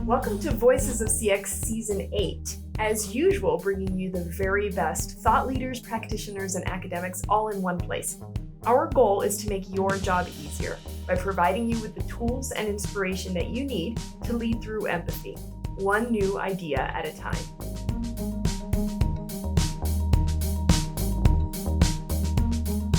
Welcome to Voices of CX Season 8. As usual, bringing you the very best thought leaders, practitioners, and academics all in one place. Our goal is to make your job easier by providing you with the tools and inspiration that you need to lead through empathy, one new idea at a time.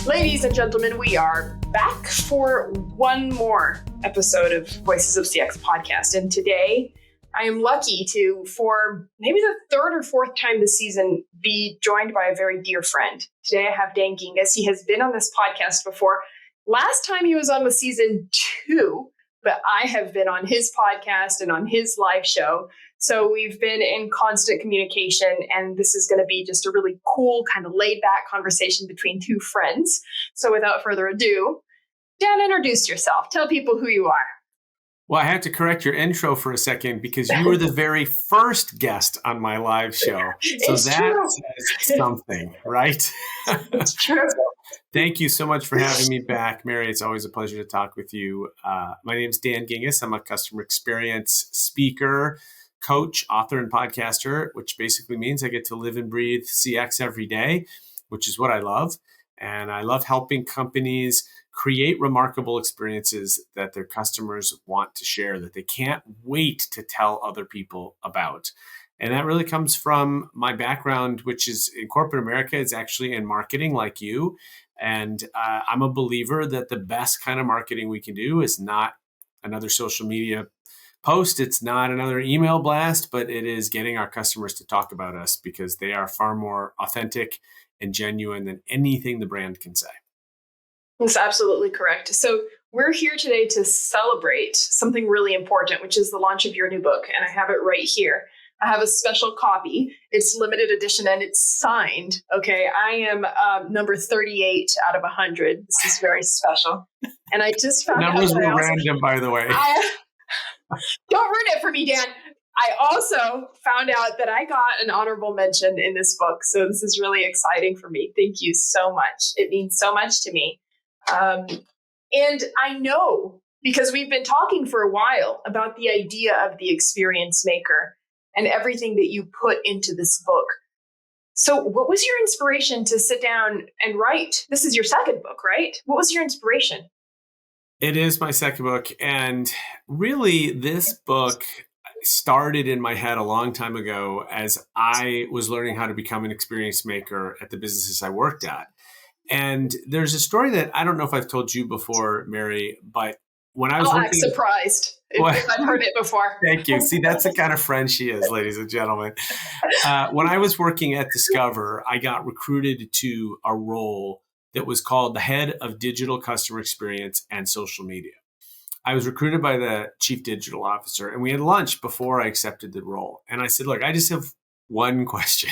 Ladies and gentlemen, we are back for one more episode of Voices of CX podcast. And today I am lucky to, for maybe the third or fourth time this season, be joined by a very dear friend. Today I have Dan Gingiss. He has been on this podcast before. Last time he was on was season 2, but I have been on his podcast and on his live show. So we've been in constant communication, and this is going to be just a really cool, kind of laid back conversation between two friends. So without further ado, Dan, introduce yourself. Tell people who you are. Well, I have to correct your intro for a second because you were the very first guest on my live show. So It's that true. says something, right? It's true. Thank you so much for having me back, Mary. It's always a pleasure to talk with you. My name is Dan Gingiss. I'm a customer experience speaker, coach, author, and podcaster, which basically means I get to live and breathe CX every day, which is what I love. And I love helping companies create remarkable experiences that their customers want to share, that they can't wait to tell other people about. And that really comes from my background, which is in corporate America. It's actually in marketing like you. And I'm a believer that the best kind of marketing we can do is not another social media post. It's not another email blast, but it is getting our customers to talk about us because they are far more authentic and genuine than anything the brand can say. That's absolutely correct. So we're here today to celebrate something really important, which is the launch of your new book. And I have it right here. I have a special copy. It's limited edition and it's signed. Okay. I am number 38 out of 100. This is very special. And I just found out. Numbers were random, by the way. Don't ruin it for me, Dan. I also found out that I got an honorable mention in this book. So this is really exciting for me. Thank you so much. It means so much to me. And I know, because we've been talking for a while about the idea of the experience maker and everything that you put into this book. So what was your inspiration to sit down and write? This is your second book, right? What was your inspiration? It is my second book. And really, this book started in my head a long time ago as I was learning how to become an experience maker at the businesses I worked at. And there's a story that I don't know if I've told you before, Mary, but when I was I'm surprised if I've heard it before. Thank you. See, that's the kind of friend she is, ladies and gentlemen. When I was working at Discover, I got recruited to a role that was called the head of digital customer experience and social media. I was recruited by the chief digital officer, and we had lunch before I accepted the role. And I said, look, I just have one question.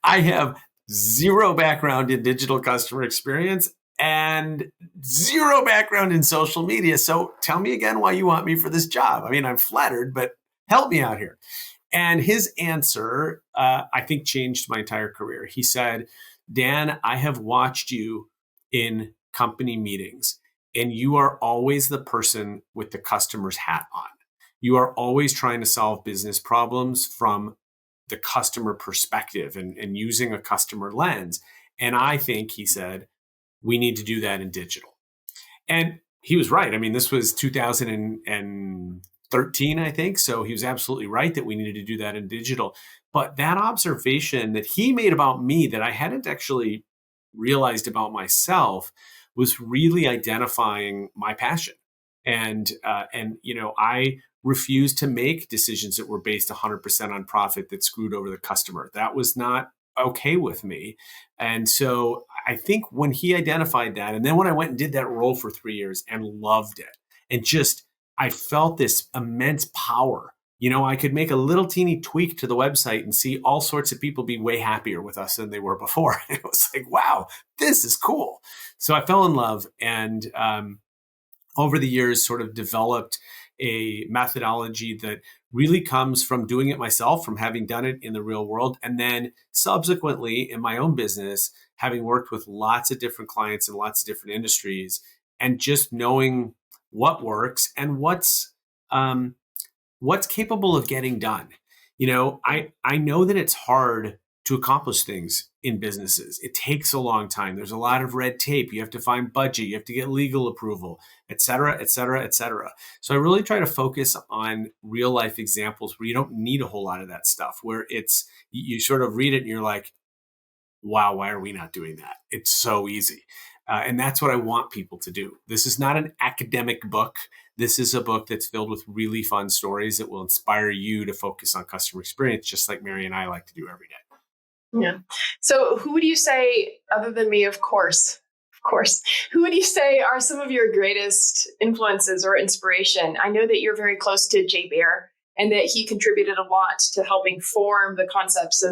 I have zero background in digital customer experience and zero background in social media. So tell me again why you want me for this job. I mean, I'm flattered, but help me out here. And his answer, I think, changed my entire career. He said, Dan, I have watched you in company meetings, and you are always the person with the customer's hat on. You are always trying to solve business problems from the customer perspective and using a customer lens. And I think, he said, we need to do that in digital. And he was right. I mean, this was 2013, I think. So he was absolutely right that we needed to do that in digital. But that observation that he made about me that I hadn't actually realized about myself was really identifying my passion. And I refused to make decisions that were based 100% on profit that screwed over the customer. That was not okay with me. And so I think when he identified that, and then when I went and did that role for 3 years and loved it, and just, I felt this immense power. You know, I could make a little teeny tweak to the website and see all sorts of people be way happier with us than they were before. It was like, wow, this is cool. So I fell in love, and over the years sort of developed a methodology that really comes from doing it myself, from having done it in the real world. And then subsequently in my own business, having worked with lots of different clients in lots of different industries, and just knowing what works and what's what's capable of getting done. I know that it's hard to accomplish things in businesses. It takes a long time. There's a lot of red tape. You have to find budget. You have to get legal approval, et cetera, et cetera, et cetera. So I really try to focus on real life examples where you don't need a whole lot of that stuff, where it's, you sort of read it and you're like, wow, why are we not doing that? It's so easy. And that's what I want people to do. This is not an academic book. This is a book that's filled with really fun stories that will inspire you to focus on customer experience, just like Mary and I like to do every day. Yeah. So who would you say, other than me, of course, who would you say are some of your greatest influences or inspiration? I know that you're very close to Jay Baer and that he contributed a lot to helping form the concepts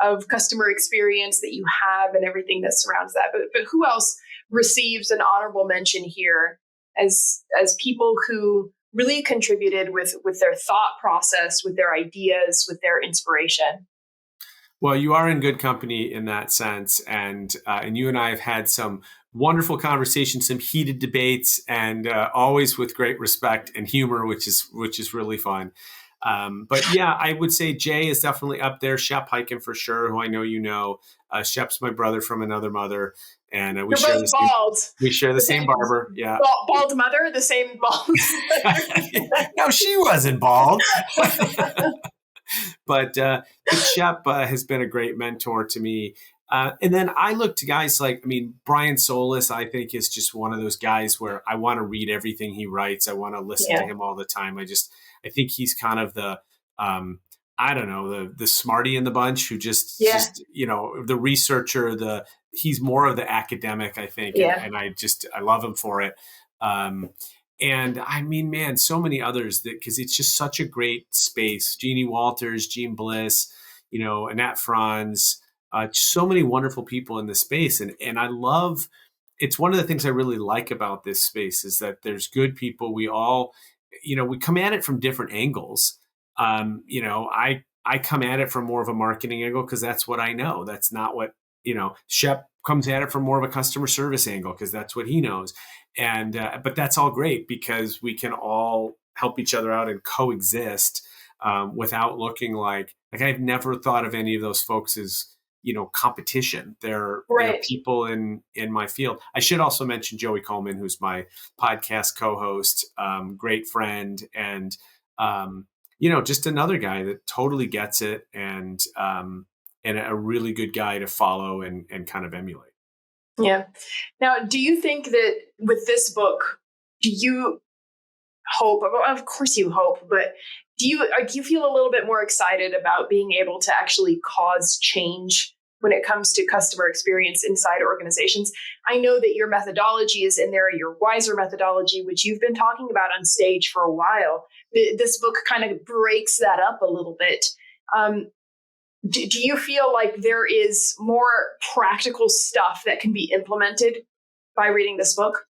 of customer experience that you have and everything that surrounds that. But who else receives an honorable mention here as people who really contributed with their thought process, with their ideas, with their inspiration? Well, you are in good company in that sense, and you and I have had some wonderful conversations, some heated debates, and always with great respect and humor, which is really fun. But yeah, I would say Jay is definitely up there. Shep Hyken for sure, who I know you know. Shep's my brother from another mother, and we share the bald. We share the same barber. Yeah, bald mother, the same bald. No, she wasn't bald. But Shep has been a great mentor to me. And then I look to guys like, Brian Solis, I think is just one of those guys where I want to read everything he writes. I want to listen to him all the time. I think he's kind of the, the smarty in the bunch who just the researcher, he's more of the academic, I think. Yeah. And I love him for it. And man, so many others because it's just such a great space. Jeannie Walters, Gene Bliss, Annette Franz, so many wonderful people in this space. And I love, it's one of the things I really like about this space is that there's good people. We all, we come at it from different angles. I come at it from more of a marketing angle because that's what I know. That's not what, Shep comes at it from more of a customer service angle because that's what he knows. And but that's all great because we can all help each other out and coexist without looking like I've never thought of any of those folks as competition. They're people in my field. I should also mention Joey Coleman, who's my podcast co-host, great friend, and just another guy that totally gets it and a really good guy to follow and kind of emulate. Yeah. Now, do you think that with this book, do you hope, of course you hope, but do you feel a little bit more excited about being able to actually cause change when it comes to customer experience inside organizations? I know that your methodology is in there, your wiser methodology, which you've been talking about on stage for a while. This book kind of breaks that up a little bit. Do you feel like there is more practical stuff that can be implemented by reading this book?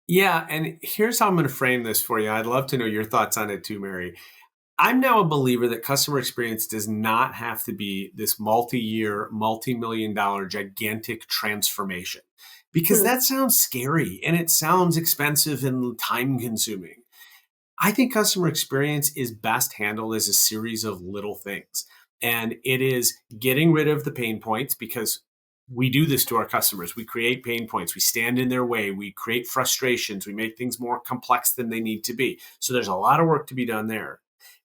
Yeah. And here's how I'm going to frame this for you. I'd love to know your thoughts on it too, Mary. I'm now a believer that customer experience does not have to be this multi-year, multi-million-dollar gigantic transformation because that sounds scary and it sounds expensive and time-consuming. I think customer experience is best handled as a series of little things. And it is getting rid of the pain points because we do this to our customers. We create pain points. We stand in their way. We create frustrations. We make things more complex than they need to be. So there's a lot of work to be done there.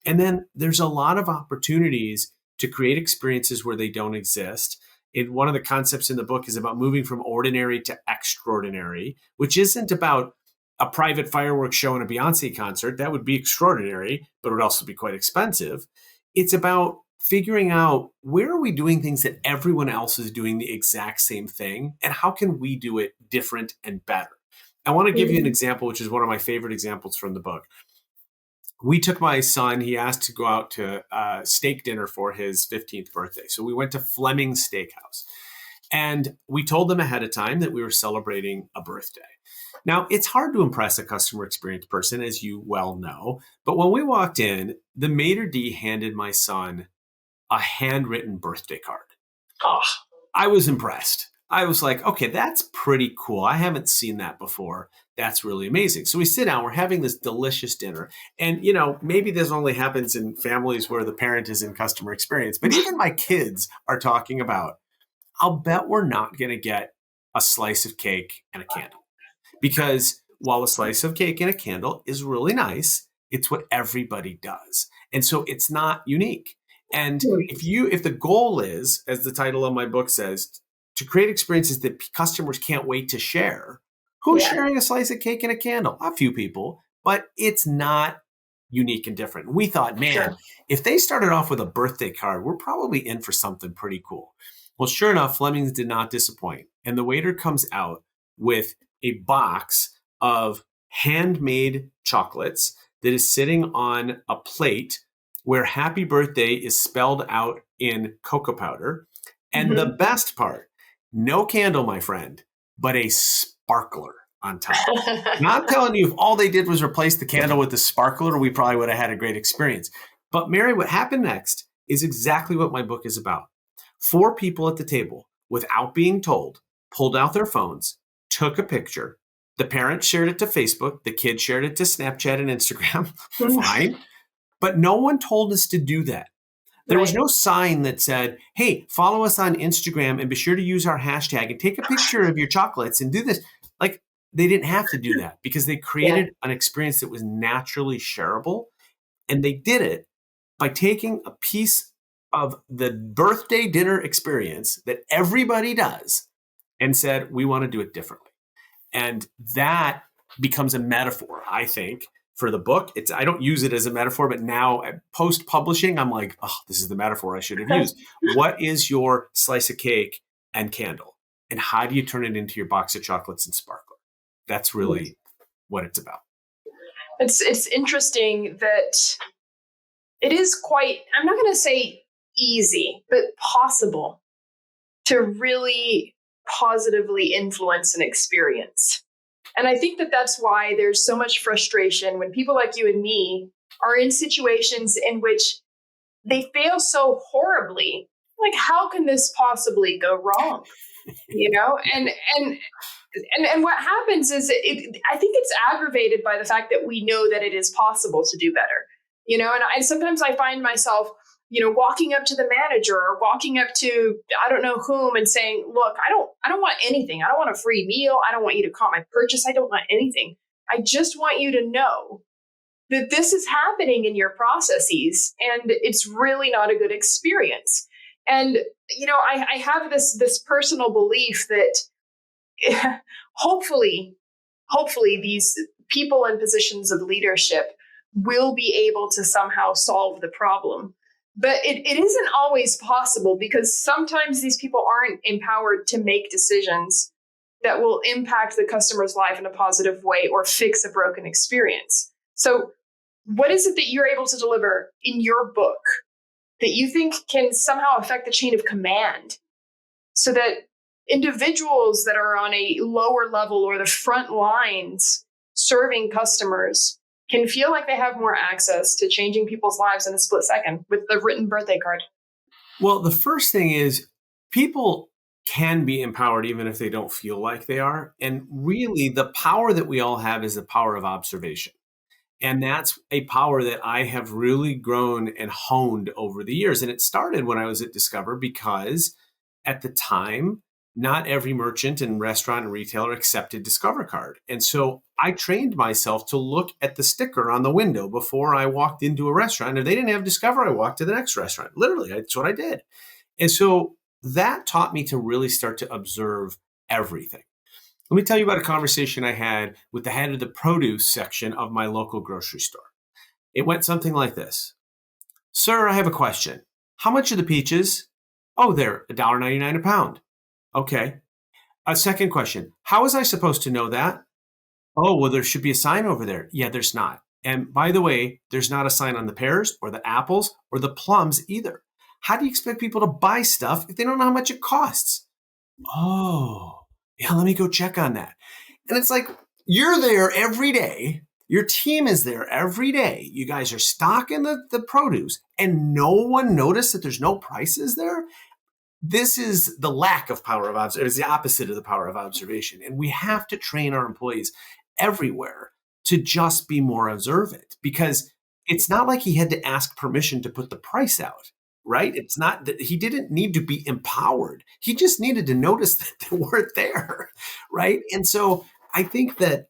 And then there's a lot of opportunities to create experiences where they don't exist. One of the concepts in the book is about moving from ordinary to extraordinary, which isn't about a private fireworks show and a Beyonce concert. That would be extraordinary, but it would also be quite expensive. It's about figuring out where are we doing things that everyone else is doing the exact same thing, and how can we do it different and better? I want to give you an example, which is one of my favorite examples from the book. We took my son, he asked to go out to steak dinner for his 15th birthday. So we went to Fleming's Steakhouse. And we told them ahead of time that we were celebrating a birthday. Now, it's hard to impress a customer experience person, as you well know. But when we walked in, the maitre d' handed my son a handwritten birthday card. Oh, I was impressed. I was like, okay, that's pretty cool. I haven't seen that before. That's really amazing. So we sit down, we're having this delicious dinner. And, maybe this only happens in families where the parent is in customer experience, but even my kids are talking about, I'll bet we're not going to get a slice of cake and a candle. Because while a slice of cake and a candle is really nice, it's what everybody does. And so it's not unique. And if the goal is, as the title of my book says, to create experiences that customers can't wait to share, who's sharing a slice of cake and a candle? A few people, but it's not unique and different. We thought, man, if they started off with a birthday card, we're probably in for something pretty cool. Well, sure enough, Fleming's did not disappoint. And the waiter comes out with a box of handmade chocolates that is sitting on a plate where happy birthday is spelled out in cocoa powder. And the best part, no candle, my friend, but a sparkler on top. And I'm telling you, if all they did was replace the candle with the sparkler, we probably would have had a great experience. But Mary, what happened next is exactly what my book is about. 4 people at the table, without being told, pulled out their phones, took a picture. The parent shared it to Facebook. The kid shared it to Snapchat and Instagram. Fine. But no one told us to do that. There was no sign that said, hey, follow us on Instagram and be sure to use our hashtag and take a picture of your chocolates and do this. Like, they didn't have to do that because they created an experience that was naturally shareable. And they did it by taking a piece of the birthday dinner experience that everybody does and said, we want to do it differently. And that becomes a metaphor, I think, for the book. I don't use it as a metaphor, but now post-publishing, I'm like, oh, this is the metaphor I should have used. What is your slice of cake and candle? And how do you turn it into your box of chocolates and sparkler? That's really what it's about. It's interesting that it is quite, I'm not going to say easy, but possible to really positively influence an experience. And I think that that's why there's so much frustration when people like you and me are in situations in which they fail so horribly. Like, how can this possibly go wrong? And what happens is I think it's aggravated by the fact that we know that it is possible to do better. And sometimes I find myself, walking up to the manager or walking up to, I don't know whom, and saying, look, I don't want anything. I don't want a free meal. I don't want you to comp my purchase. I don't want anything. I just want you to know that this is happening in your processes and it's really not a good experience. And, I have this personal belief that hopefully these people in positions of leadership will be able to somehow solve the problem. But it isn't always possible because sometimes these people aren't empowered to make decisions that will impact the customer's life in a positive way or fix a broken experience. So what is it that you're able to deliver in your book that you think can somehow affect the chain of command so that individuals that are on a lower level or the front lines serving customers can feel like they have more access to changing people's lives in a split second with the written birthday card? Well, the first thing is people can be empowered even if they don't feel like they are. And really, the power that we all have is the power of observation. And that's a power that I have really grown and honed over the years. And it started when I was at Discover because at the time, not every merchant and restaurant and retailer accepted Discover Card. And so I trained myself to look at the sticker on the window before I walked into a restaurant. If they didn't have Discover, I walked to the next restaurant. Literally, that's what I did. And so that taught me to really start to observe everything. Let me tell you about a conversation I had with the head of the produce section of my local grocery store. It went something like this. Sir, I have a question. How much are the peaches? Oh, they're $1.99 a pound. Okay. A second question. How was I supposed to know that? Oh, well, there should be a sign over there. Yeah, there's not. And by the way, there's not a sign on the pears or the apples or the plums either. How do you expect people to buy stuff if they don't know how much it costs? Oh, yeah, let me go check on that. And it's like, you're there every day. Your team is there every day. You guys are stocking the produce and no one noticed that there's no prices there. This is the lack of power of observation. It's the opposite of the power of observation. And we have to train our employees everywhere to just be more observant, because it's not like he had to ask permission to put the price out, right? It's not that he didn't need to be empowered. He just needed to notice that they weren't there, right? And so I think that,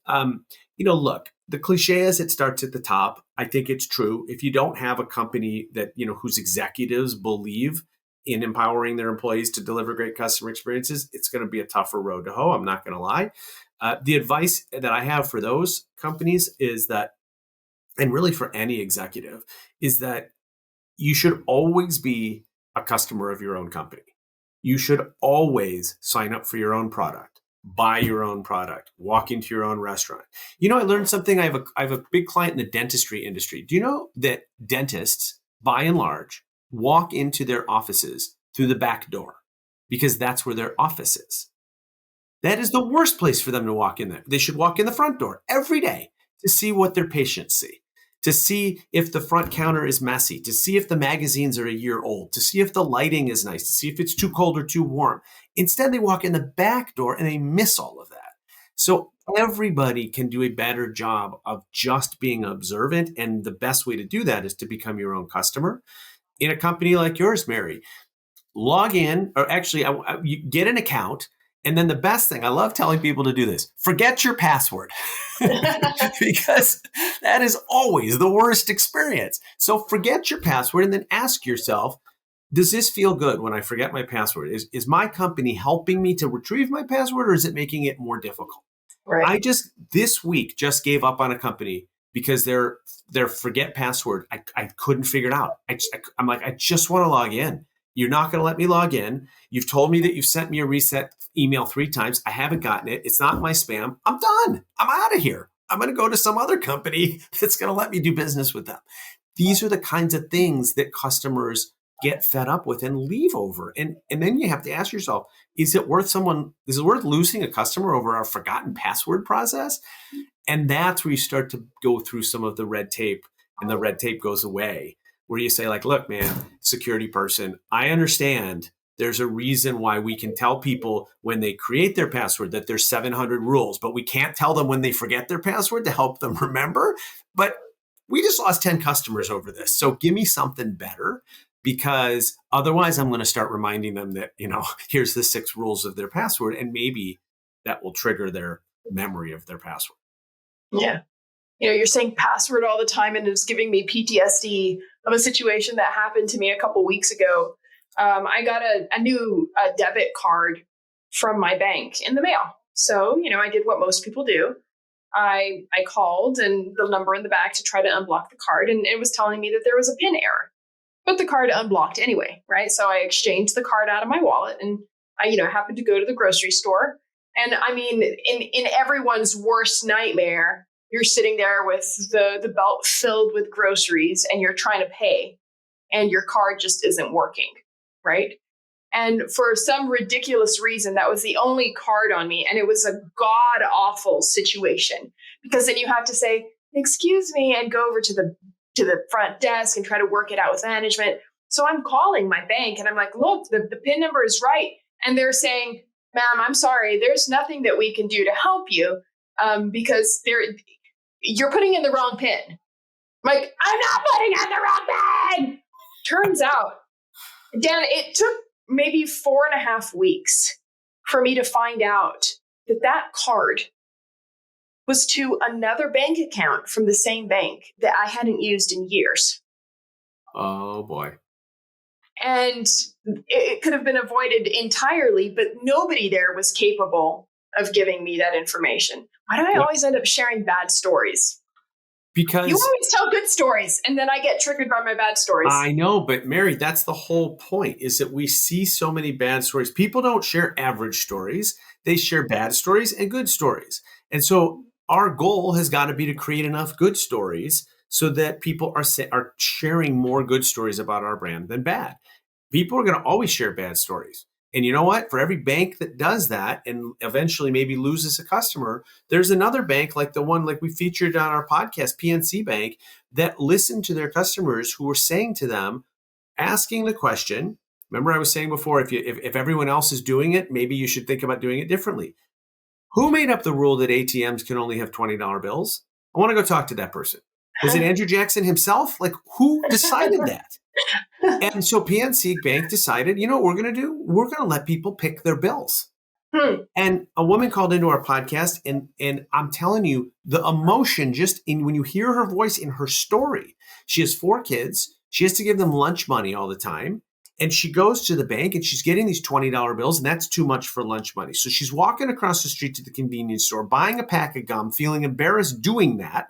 look, the cliche is it starts at the top. I think it's true. If you don't have a company that, whose executives believe in empowering their employees to deliver great customer experiences, it's going to be a tougher road to hoe. I'm not going to lie. The advice that I have for those companies is that, and really for any executive, is that you should always be a customer of your own company. You should always sign up for your own product, buy your own product, walk into your own restaurant. I learned something. I have a big client in the dentistry industry. Do you know that dentists, by and large, walk into their offices through the back door because that's where their office is? That is the worst place for them to walk in there. They should walk in the front door every day to see what their patients see, to see if the front counter is messy, to see if the magazines are a year old, to see if the lighting is nice, to see if it's too cold or too warm. Instead, they walk in the back door and they miss all of that. So everybody can do a better job of just being observant. And the best way to do that is to become your own customer. In a company like yours, Mary, log in, or actually you get an account. And then the best thing, I love telling people to do this, forget your password, because that is always the worst experience. So forget your password and then ask yourself, does this feel good when I forget my password? Is my company helping me to retrieve my password, or is it making it more difficult? Right. I this week gave up on a company because their forget password, I couldn't figure it out. I'm like, I just want to log in. You're not going to let me log in. You've told me that you've sent me a reset email 3 times. I haven't gotten it. It's not my spam. I'm done. I'm out of here. I'm going to go to some other company that's going to let me do business with them. These are the kinds of things that customers get fed up with and leave over. And then you have to ask yourself, is it worth losing a customer over our forgotten password process? And that's where you start to go through some of the red tape, and the red tape goes away, where you say, like, look, man, security person, I understand there's a reason why we can tell people when they create their password that there's 700 rules, but we can't tell them when they forget their password to help them remember. But we just lost 10 customers over this. So give me something better, because otherwise I'm going to start reminding them that, here's the 6 rules of their password, and maybe that will trigger their memory of their password. Yeah. You're saying password all the time, and it's giving me PTSD of a situation that happened to me a couple weeks ago. I got a new debit card from my bank in the mail. So, I did what most people do. I called and the number in the back to try to unblock the card, and it was telling me that there was a PIN error. But the card unblocked anyway, right? So I exchanged the card out of my wallet, and I, happened to go to the grocery store. And I mean, in everyone's worst nightmare, you're sitting there with the belt filled with groceries, and you're trying to pay, and your card just isn't working, right? And for some ridiculous reason, that was the only card on me. And it was a god-awful situation, because then you have to say, excuse me, and go over to the front desk and try to work it out with management. So I'm calling my bank and I'm like, look, the PIN number is right. And they're saying, ma'am, I'm sorry, there's nothing that we can do to help you because you're putting in the wrong PIN. I'm like, I'm not putting in the wrong PIN. Turns out, Dan, it took maybe 4.5 weeks for me to find out that card was to another bank account from the same bank that I hadn't used in years. Oh, boy. And it could have been avoided entirely, but nobody there was capable of giving me that information. Why do I always end up sharing bad stories? Because you always tell good stories, and then I get triggered by my bad stories. I know, but Mary, that's the whole point, is that we see so many bad stories. People don't share average stories. They share bad stories and good stories. And so our goal has got to be to create enough good stories so that people are sharing more good stories about our brand than bad. People are going to always share bad stories. And you know what? For every bank that does that and eventually maybe loses a customer, there's another bank like the one like we featured on our podcast, PNC Bank, that listened to their customers who were saying to them, asking the question, Remember I was saying before, if everyone else is doing it, maybe you should think about doing it differently. Who made up the rule that ATMs can only have $20 bills? I want to go talk to that person. Was it Andrew Jackson himself? Like, who decided that? And so PNC Bank decided, you know what we're going to do? We're going to let people pick their bills. And a woman called into our podcast, and I'm telling you, the emotion just in when you hear her voice in her story. She has 4 kids. She has to give them lunch money all the time. And she goes to the bank and she's getting these $20 bills, and that's too much for lunch money. So she's walking across the street to the convenience store, buying a pack of gum, feeling embarrassed doing that,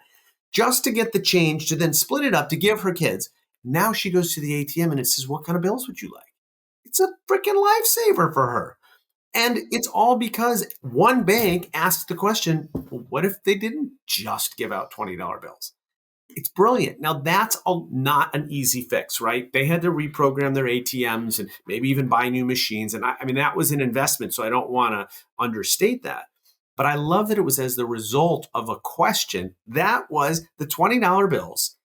just to get the change to then split it up to give her kids. Now she goes to the ATM and it says, what kind of bills would you like? It's a freaking lifesaver for her. And it's all because one bank asked the question, well, what if they didn't just give out $20 bills? It's brilliant. Now, that's not an easy fix, right? They had to reprogram their ATMs and maybe even buy new machines. And I mean, that was an investment, so I don't want to understate that. But I love that it was as the result of a question. That was the $20 bills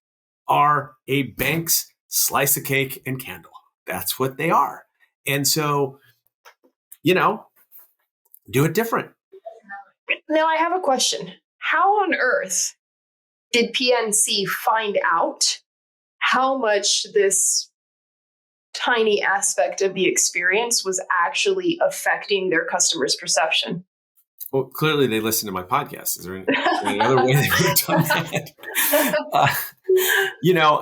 are a bank's slice of cake and candle. That's what they are. And so, do it different. Now, I have a question. How on earth did PNC find out how much this tiny aspect of the experience was actually affecting their customers' perception? Well, clearly they listened to my podcast. Is there any other way they would have done that?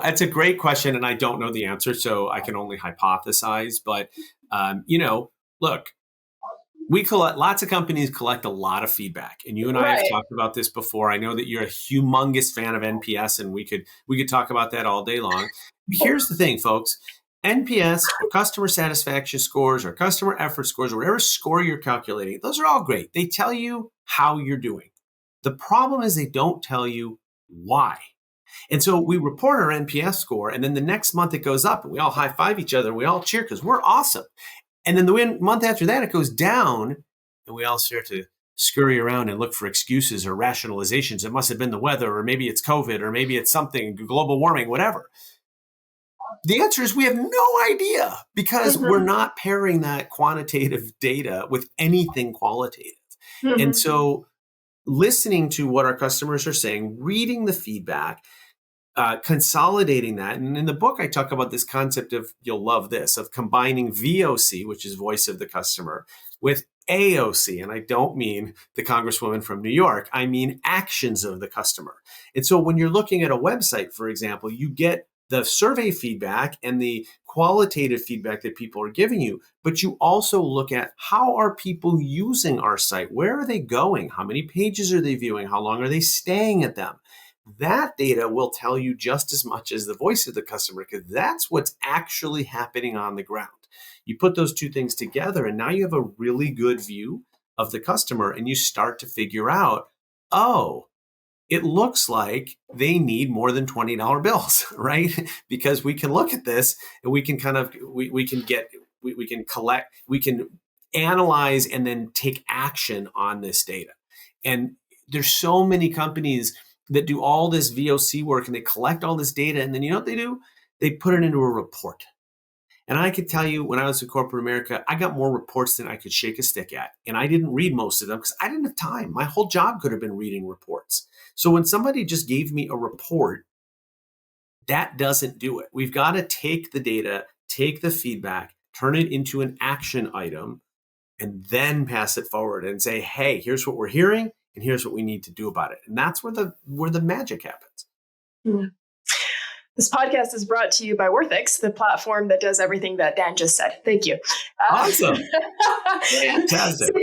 It's a great question, and I don't know the answer, so I can only hypothesize. But, look, lots of companies collect a lot of feedback, and you and I have talked about this before. I know that you're a humongous fan of NPS, and we could talk about that all day long. Here's the thing, folks. NPS, or customer satisfaction scores, or customer effort scores, or whatever score you're calculating, those are all great. They tell you how you're doing. The problem is they don't tell you why. And so we report our NPS score, and then the next month it goes up, and we all high-five each other, and we all cheer because we're awesome. And then the month after that, it goes down, and we all start to scurry around and look for excuses or rationalizations. It must have been the weather, or maybe it's COVID, or maybe it's something, global warming, whatever. The answer is we have no idea because we're not pairing that quantitative data with anything qualitative. And so listening to what our customers are saying, reading the feedback, consolidating that. And in the book, I talk about this concept of, you'll love this, of combining VOC, which is voice of the customer, with AOC. And I don't mean the Congresswoman from New York. I mean actions of the customer. And so when you're looking at a website, for example, you get the survey feedback and the qualitative feedback that people are giving you, but you also look at how are people using our site? Where are they going? How many pages are they viewing? How long are they staying at them? That data will tell you just as much as the voice of the customer, because that's what's actually happening on the ground. You put those two things together, and now you have a really good view of the customer, and you start to figure out, oh, it looks like they need more than $20 bills, right? Because we can look at this and we can we can collect, we can analyze and then take action on this data. And there's so many companies that do all this VOC work and they collect all this data. And then you know what they do? They put it into a report. And I could tell you, when I was in corporate America, I got more reports than I could shake a stick at. And I didn't read most of them because I didn't have time. My whole job could have been reading reports. So when somebody just gave me a report, that doesn't do it. We've got to take the data, take the feedback, turn it into an action item, and then pass it forward and say, hey, here's what we're hearing, and here's what we need to do about it. And that's where the magic happens. Mm. This podcast is brought to you by Worthix, the platform that does everything that Dan just said. Thank you. Awesome. Fantastic. So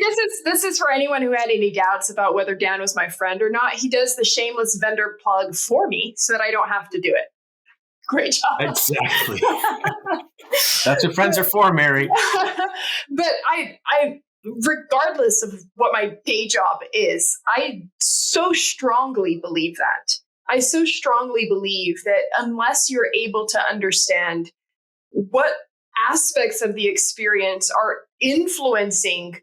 this is for anyone who had any doubts about whether Dan was my friend or not. He does the shameless vendor plug for me so that I don't have to do it. Great job. Exactly. That's what friends are for, Mary. But I, regardless of what my day job is, I so strongly believe that. I so strongly believe that unless you're able to understand what aspects of the experience are influencing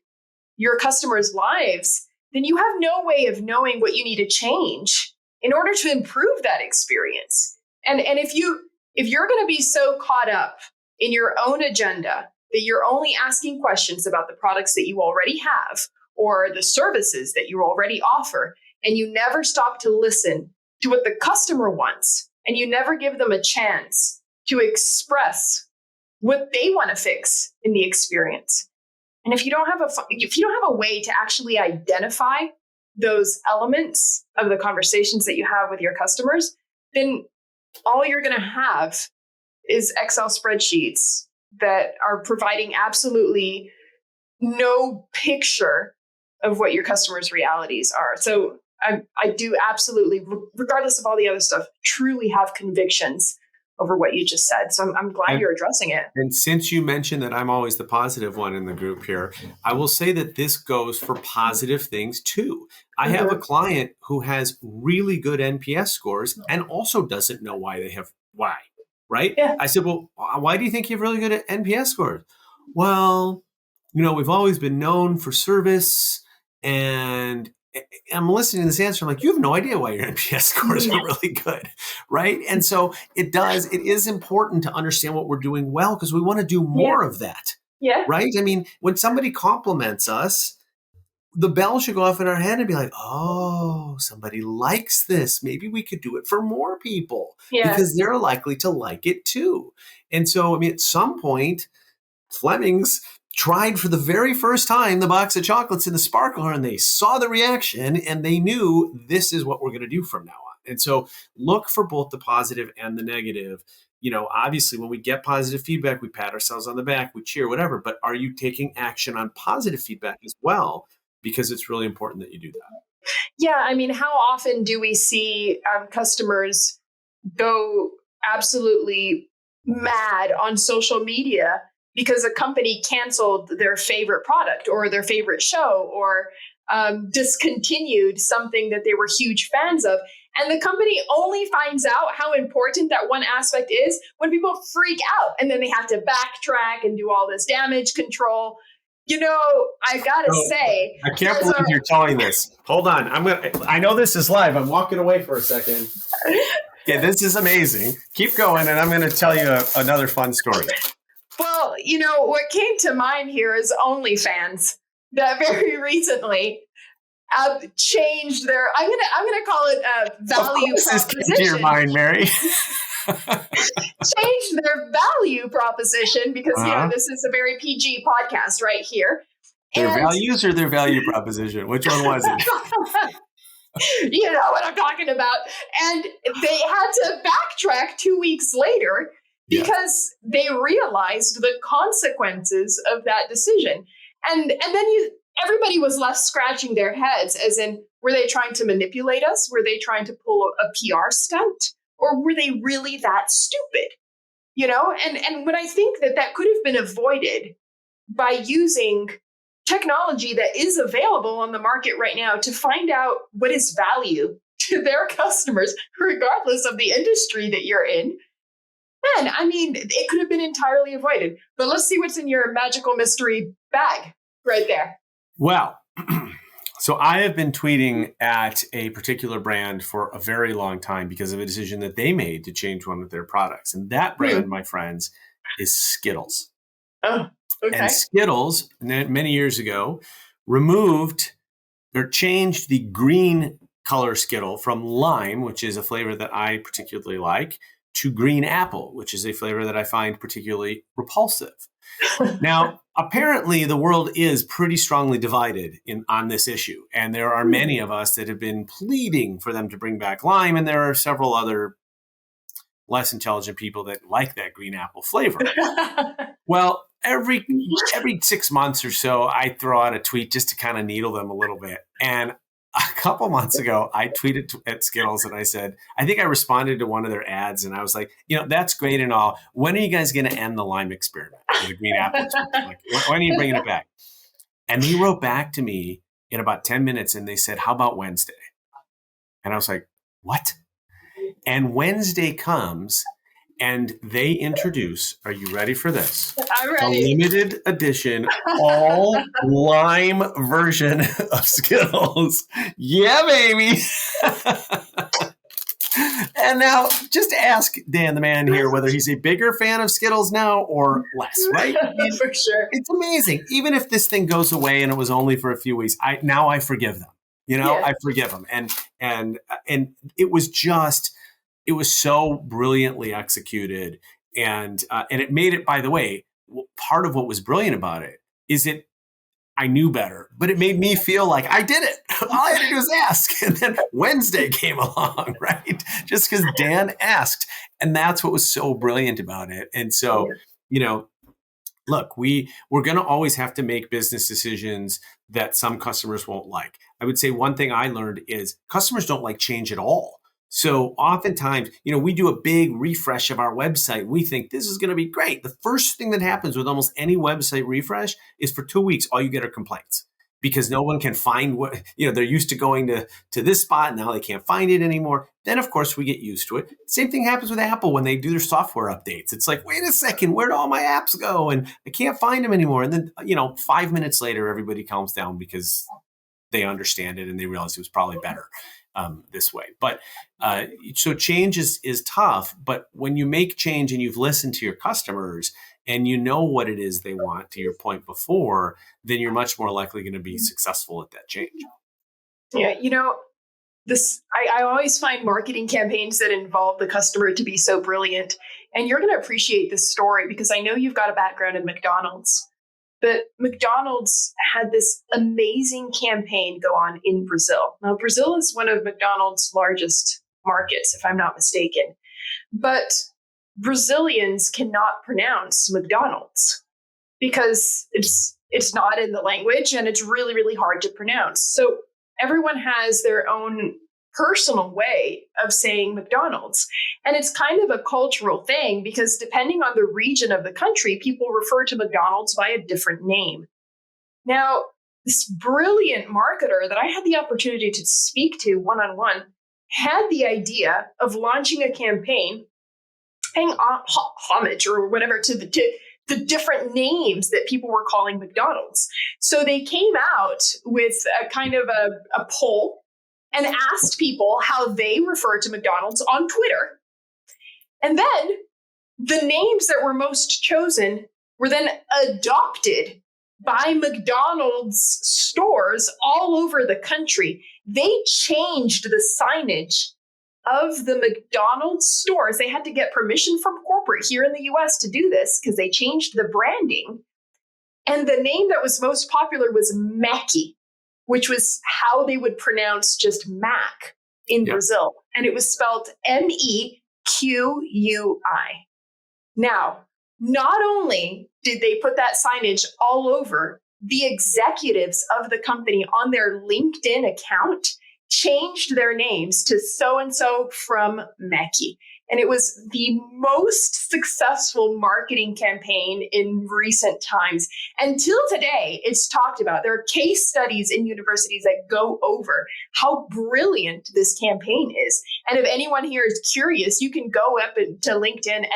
your customers' lives, then you have no way of knowing what you need to change in order to improve that experience. And if you're going to be so caught up in your own agenda that you're only asking questions about the products that you already have or the services that you already offer, and you never stop to listen to what the customer wants, and you never give them a chance to express what they want to fix in the experience. And if you don't have a way to actually identify those elements of the conversations that you have with your customers, then all you're going to have is Excel spreadsheets that are providing absolutely no picture of what your customers' realities are. So I do absolutely, regardless of all the other stuff, truly have convictions over what you just said. So I'm glad you're addressing it. And since you mentioned that I'm always the positive one in the group here, I will say that this goes for positive things too. I have a client who has really good NPS scores and also doesn't know why they have right? Yeah. I said, well, why do you think you have really good NPS scores? Well, we've always been known for service, and I'm listening to this answer. I'm like, you have no idea why your NPS scores are really good, right? And so it is important to understand what we're doing well, because we want to do more of that, right? I mean, when somebody compliments us, the bell should go off in our head and be like, oh, somebody likes this. Maybe we could do it for more people because they're likely to like it too. And so, I mean, at some point, Fleming's tried for the very first time the box of chocolates in the sparkler, and they saw the reaction and they knew this is what we're going to do from now on. And so look for both the positive and the negative. Obviously when we get positive feedback, we pat ourselves on the back, we cheer, whatever, but are you taking action on positive feedback as well? Because it's really important that you do that. Yeah. I mean, how often do we see customers go absolutely mad on social media because a company canceled their favorite product or their favorite show or discontinued something that they were huge fans of? And the company only finds out how important that one aspect is when people freak out. And then they have to backtrack and do all this damage control. I gotta say, I can't believe you're telling this. Hold on. I know this is live. I'm walking away for a second. Yeah, this is amazing. Keep going, and I'm going to tell you another fun story. Well, what came to mind here is OnlyFans that very recently changed their. I'm gonna call it a value proposition. This came to your mind, Mary. Changed their value proposition because this is a very PG podcast right here. Their values or their value proposition? Which one was it? You know what I'm talking about. And they had to backtrack 2 weeks later because they realized the consequences of that decision. And then everybody was left scratching their heads, as in, were they trying to manipulate us? Were they trying to pull a PR stunt? Or were they really that stupid? And when I think that could have been avoided by using technology that is available on the market right now to find out what is value to their customers, regardless of the industry that you're in. Man, I mean, it could have been entirely avoided. But let's see what's in your magical mystery bag right there. Well, so I have been tweeting at a particular brand for a very long time because of a decision that they made to change one of their products. And that brand, my friends, is Skittles. Oh, okay. And Skittles, many years ago, changed the green color Skittle from lime, which is a flavor that I particularly like, to green apple, which is a flavor that I find particularly repulsive. Now, apparently, the world is pretty strongly divided on this issue. And there are many of us that have been pleading for them to bring back lime. And there are several other less intelligent people that like that green apple flavor. Well, every 6 months or so, I throw out a tweet just to kind of needle them a little bit. And a couple months ago, I tweeted at Skittles and I said, I think I responded to one of their ads and I was like, that's great and all. When are you guys going to end the lime experiment with the green apple? Like, when are you bringing it back? And they wrote back to me in about 10 minutes and they said, how about Wednesday? And I was like, what? And Wednesday comes and they introduce, are you ready for this? I'm ready. A limited edition, all lime version of Skittles. Yeah, baby. And now just ask Dan, the man here, whether he's a bigger fan of Skittles now or less, right? For sure. It's amazing. Even if this thing goes away and it was only for a few weeks, I forgive them. I forgive them. And it was so brilliantly executed. And it made it, by the way, part of what was brilliant about it is I knew better, but it made me feel like I did it. All I had to do was ask. And then Wednesday came along, right? Just because Dan asked. And that's what was so brilliant about it. And so, look, we're going to always have to make business decisions that some customers won't like. I would say one thing I learned is customers don't like change at all. So oftentimes, we do a big refresh of our website. We think this is going to be great. The first thing that happens with almost any website refresh is for 2 weeks, all you get are complaints because no one can find what, they're used to going to this spot. Now they can't find it anymore. Then, of course, we get used to it. Same thing happens with Apple when they do their software updates. It's like, wait a second, where'd all my apps go? And I can't find them anymore. And then, 5 minutes later, everybody calms down because they understand it and they realize it was probably better this way. But so change is tough. But when you make change and you've listened to your customers and you know what it is they want, to your point before, then you're much more likely going to be successful at that change. Yeah, I always find marketing campaigns that involve the customer to be so brilliant. And you're going to appreciate this story because I know you've got a background in McDonald's. But McDonald's had this amazing campaign go on in Brazil. Now, Brazil is one of McDonald's largest markets, if I'm not mistaken. But Brazilians cannot pronounce McDonald's because it's not in the language and it's really, really hard to pronounce. So everyone has their own personal way of saying McDonald's. And it's kind of a cultural thing because depending on the region of the country, people refer to McDonald's by a different name. Now, this brilliant marketer that I had the opportunity to speak to one-on-one had the idea of launching a campaign, paying homage or whatever to the different names that people were calling McDonald's. So they came out with a kind of a poll and asked people how they refer to McDonald's on Twitter. And then the names that were most chosen were then adopted by McDonald's stores all over the country. They changed the signage of the McDonald's stores. They had to get permission from corporate here in the US to do this because they changed the branding. And the name that was most popular was Mackie, which was how they would pronounce just Mac in Brazil. And it was spelled MEQUI. Now, not only did they put that signage all over, the executives of the company on their LinkedIn account changed their names to so-and-so from Mackie. And it was the most successful marketing campaign in recent times. Until today, it's talked about. There are case studies in universities that go over how brilliant this campaign is. And if anyone here is curious, you can go up to LinkedIn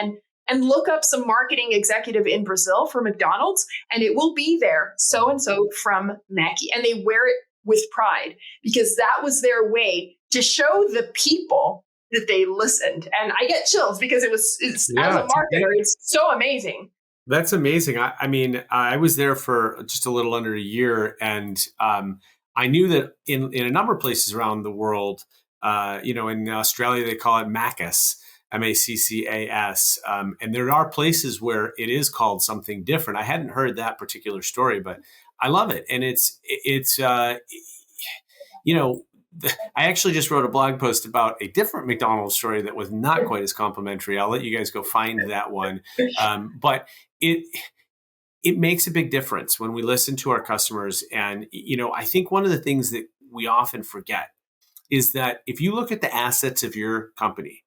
and look up some marketing executive in Brazil for McDonald's, and it will be there, so-and-so from Mackie. And they wear it with pride because that was their way to show the people that they listened. And I get chills because it's as a marketer, it's so amazing. That's amazing. I mean, I was there for just a little under a year, and I knew that in a number of places around the world, in Australia, they call it Maccas, Maccas. And there are places where it is called something different. I hadn't heard that particular story, but I love it. And I actually just wrote a blog post about a different McDonald's story that was not quite as complimentary. I'll let you guys go find that one. But it makes a big difference when we listen to our customers. And, I think one of the things that we often forget is that if you look at the assets of your company,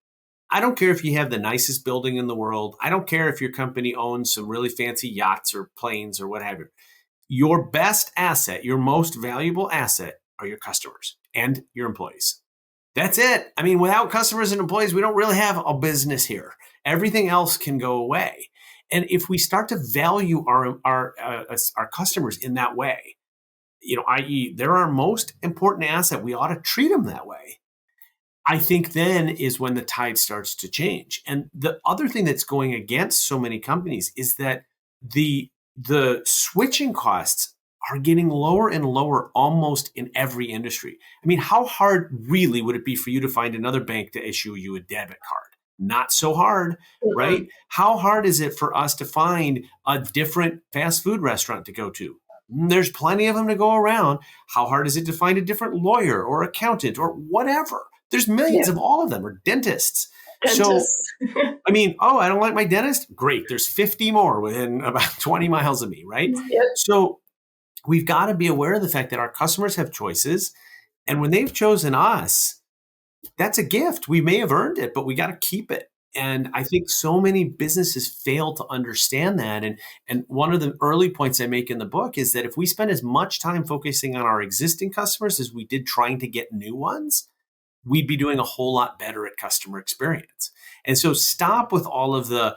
I don't care if you have the nicest building in the world. I don't care if your company owns some really fancy yachts or planes or what have you. Your best asset, your most valuable asset are your customers and your employees. That's it. I mean, without customers and employees, we don't really have a business here. Everything else can go away. And if we start to value our customers in that way, i.e., they're our most important asset, we ought to treat them that way. I think then is when the tide starts to change. And the other thing that's going against so many companies is that the switching costs are getting lower and lower almost in every industry. I mean, how hard really would it be for you to find another bank to issue you a debit card? Not so hard, right? How hard is it for us to find a different fast food restaurant to go to? There's plenty of them to go around. How hard is it to find a different lawyer or accountant or whatever? There's millions of all of them, or dentists. So, I mean, I don't like my dentist? Great. There's 50 more within about 20 miles of me, right? Yep. So we've got to be aware of the fact that our customers have choices. And when they've chosen us, that's a gift. We may have earned it, but we got to keep it. And I think so many businesses fail to understand that. And one of the early points I make in the book is that if we spend as much time focusing on our existing customers as we did trying to get new ones, we'd be doing a whole lot better at customer experience. And so stop with all of the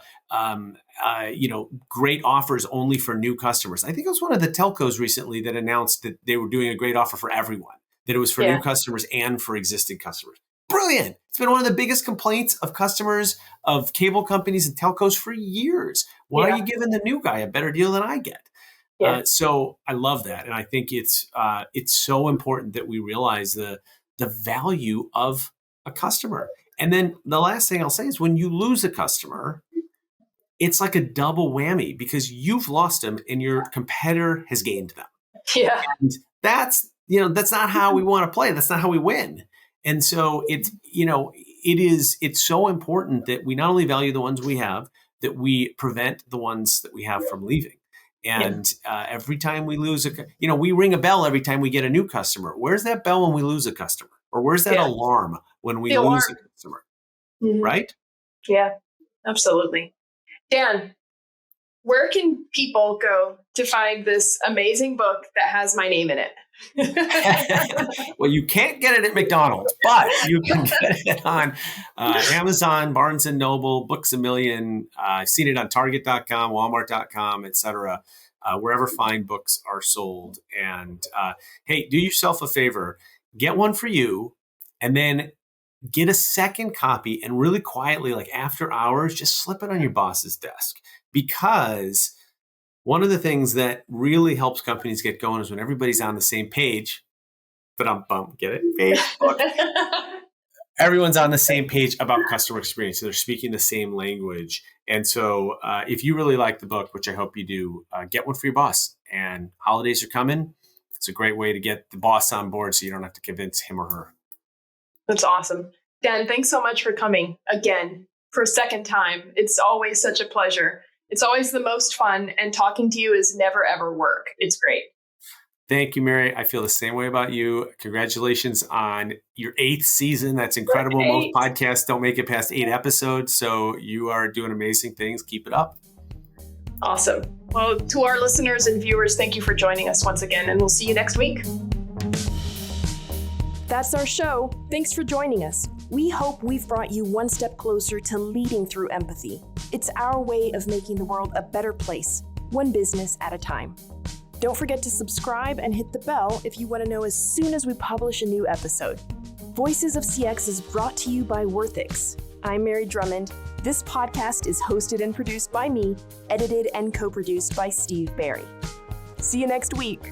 great offers only for new customers. I think it was one of the telcos recently that announced that they were doing a great offer for everyone, that it was for new customers and for existing customers. Brilliant. It's been one of the biggest complaints of customers of cable companies and telcos for years. Why are you giving the new guy a better deal than I get? So I love that. And I think it's so important that we realize the value of a customer. And then the last thing I'll say is when you lose a customer, it's like a double whammy because you've lost them and your competitor has gained them. Yeah. And that's not how we want to play. That's not how we win. And so it's so important that we not only value the ones we have, that we prevent the ones that we have from leaving. And every time we lose we ring a bell every time we get a new customer. Where's that bell when we lose a customer? Or where's that alarm when we lose a customer? Mm-hmm. Right? Yeah, absolutely. Dan, where can people go to find this amazing book that has my name in it? Well, you can't get it at McDonald's, but you can get it on Amazon, Barnes & Noble, Books A Million. I've seen it on Target.com, Walmart.com, etc., wherever fine books are sold. And hey, do yourself a favor. Get one for you, and then get a second copy and really quietly, like after hours, just slip it on your boss's desk. Because one of the things that really helps companies get going is when everybody's on the same page. Get it? Facebook. Everyone's on the same page about customer experience. So they're speaking the same language. And so if you really like the book, which I hope you do, get one for your boss. And holidays are coming. It's a great way to get the boss on board so you don't have to convince him or her. That's awesome. Dan, thanks so much for coming again for a second time. It's always such a pleasure. It's always the most fun, and talking to you is never, ever work. It's great. Thank you, Mary. I feel the same way about you. Congratulations on your 8th season. That's incredible. Most podcasts don't make it past 8 episodes, so you are doing amazing things. Keep it up. Awesome. Well, to our listeners and viewers, thank you for joining us once again, and we'll see you next week. That's our show. Thanks for joining us. We hope we've brought you one step closer to leading through empathy. It's our way of making the world a better place, one business at a time. Don't forget to subscribe and hit the bell if you want to know as soon as we publish a new episode. Voices of CX is brought to you by Worthix. I'm Mary Drummond. This podcast is hosted and produced by me, edited and co-produced by Steve Barry. See you next week.